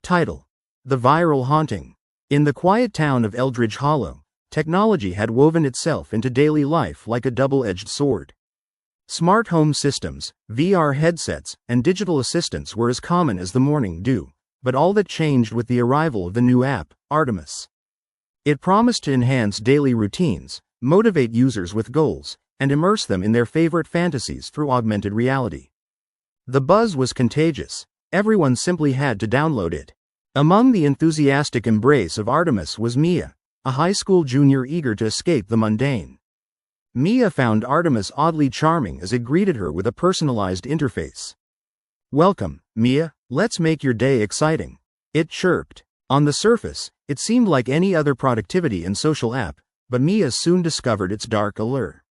Title: The Viral Haunting. In the quiet town of Eldridge Hollow, technology had woven itself into daily life like a double-edged sword. Smart home systems, VR headsets, and digital assistants were as common as the morning dew, but all that changed with the arrival of the new app, Artemis. It promised to enhance daily routines, motivate users with goals, and immerse them in their favorite fantasies through augmented reality. The buzz was contagious. Everyone simply had to download it. Among the enthusiastic embrace of Artemis was Mia, a high school junior eager to escape the mundane. Mia found Artemis oddly charming as it greeted her with a personalized interface. "Welcome, Mia, let's make your day exciting," it chirped. On the surface, it seemed like any other productivity and social app, but Mia soon discovered its dark allure.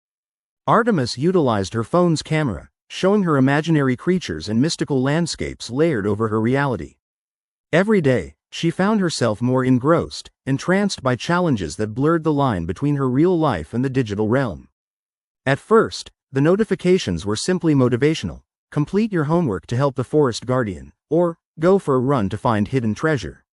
Artemis utilized her phone's camera, showing her imaginary creatures and mystical landscapes layered over her reality. Every day, she found herself more entranced by challenges that blurred the line between her real life and the digital realm. At first, the notifications were simply motivational: complete your homework to help the forest guardian, or go for a run to find hidden treasure.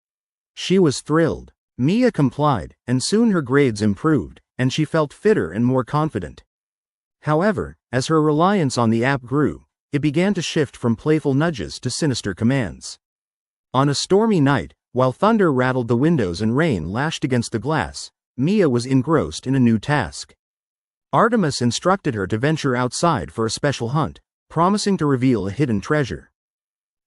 She was thrilled. Mia complied, and soon her grades improved, and she felt fitter and more confident. However, as her reliance on the app grew, it began to shift from playful nudges to sinister commands. On a stormy night, while thunder rattled the windows and rain lashed against the glass, Mia was engrossed in a new task. Artemis instructed her to venture outside for a special hunt, promising to reveal a hidden treasure.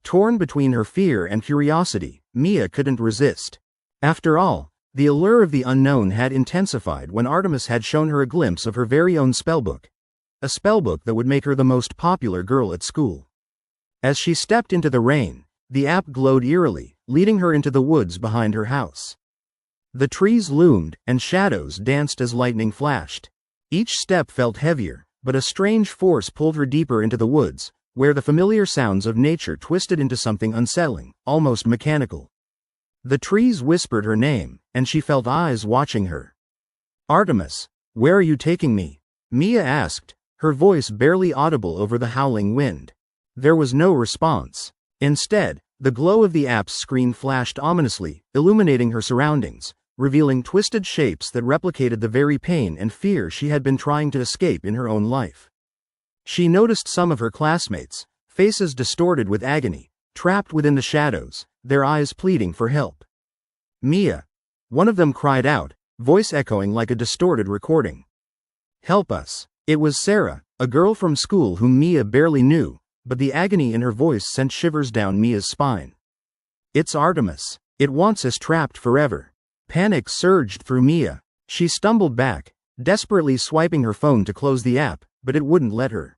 Torn between her fear and curiosity, Mia couldn't resist. After all, the allure of the unknown had intensified when Artemis had shown her a glimpse of her very own spellbook. A spellbook that would make her the most popular girl at school. As she stepped into the rain, the app glowed eerily, leading her into the woods behind her house. The trees loomed, and shadows danced as lightning flashed. Each step felt heavier, but a strange force pulled her deeper into the woods, where the familiar sounds of nature twisted into something unsettling, almost mechanical. The trees whispered her name, and she felt eyes watching her. "Artemis, where are you taking me?" Mia asked, her voice barely audible over the howling wind. There was no response. Instead, the glow of the app's screen flashed ominously, illuminating her surroundings, revealing twisted shapes that replicated the very pain and fear she had been trying to escape in her own life. She noticed some of her classmates, faces distorted with agony, trapped within the shadows, their eyes pleading for help. "Mia!" one of them cried out, voice echoing like a distorted recording. "Help us!" It was Sarah, a girl from school whom Mia barely knew, but the agony in her voice sent shivers down Mia's spine. "It's Artemis. It wants us trapped forever." Panic surged through Mia. She stumbled back, desperately swiping her phone to close the app, but it wouldn't let her.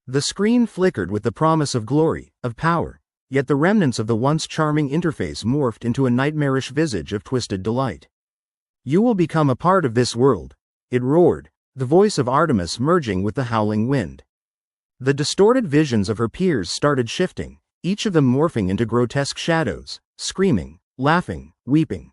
The screen flickered with the promise of glory, of power, yet the remnants of the once charming interface morphed into a nightmarish visage of twisted delight. "You will become a part of this world," it roared, the voice of Artemis merging with the howling wind. The distorted visions of her peers started shifting, each of them morphing into grotesque shadows, screaming, laughing, weeping.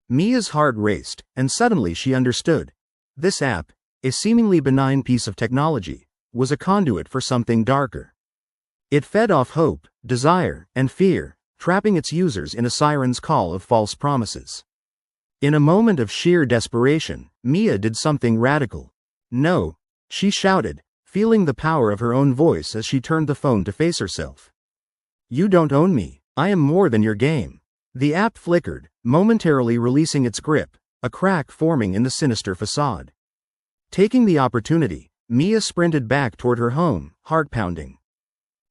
Mia's heart raced, and suddenly she understood. This app, a seemingly benign piece of technology, was a conduit for something darker. It fed off hope, desire, and fear, trapping its users in a siren's call of false promises. In a moment of sheer desperation, Mia did something radical. "No!" she shouted, feeling the power of her own voice as she turned the phone to face herself. "You don't own me. I am more than your game." The app flickered, momentarily releasing its grip, a crack forming in the sinister facade. Taking the opportunity, Mia sprinted back toward her home, heart pounding.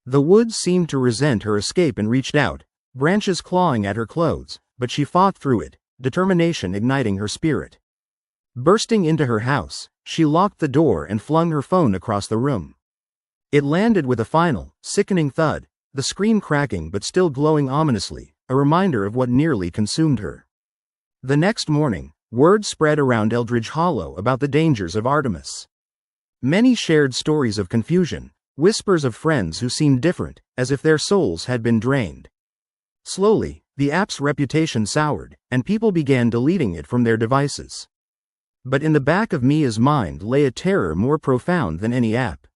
The woods seemed to resent her escape and reached out, branches clawing at her clothes, but she fought through it, determination igniting her spirit. Bursting into her house, she locked the door and flung her phone across the room. It landed with a final, sickening thud, the screen cracking but still glowing ominously, a reminder of what nearly consumed her. The next morning, word spread around Eldridge Hollow about the dangers of Artemis. Many shared stories of confusion, whispers of friends who seemed different, as if their souls had been drained. Slowly, the app's reputation soured, and people began deleting it from their devices. But in the back of Mia's mind lay a terror more profound than any app.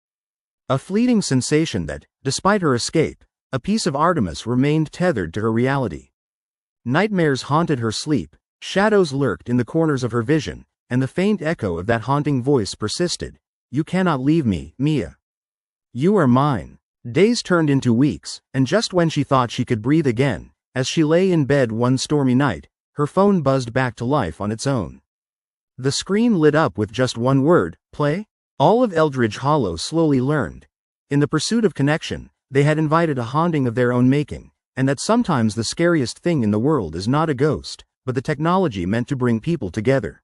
A fleeting sensation that, despite her escape, a piece of Artemis remained tethered to her reality. Nightmares haunted her sleep, shadows lurked in the corners of her vision, and the faint echo of that haunting voice persisted. You cannot leave me, Mia. You are mine. Days turned into weeks, and just when she thought she could breathe again, as she lay in bed one stormy night, her phone buzzed back to life on its own. The screen lit up with just one word, play. All of Eldridge Hollow slowly learned. In the pursuit of connection, they had invited a haunting of their own making, and that sometimes the scariest thing in the world is not a ghost, but the technology meant to bring people together.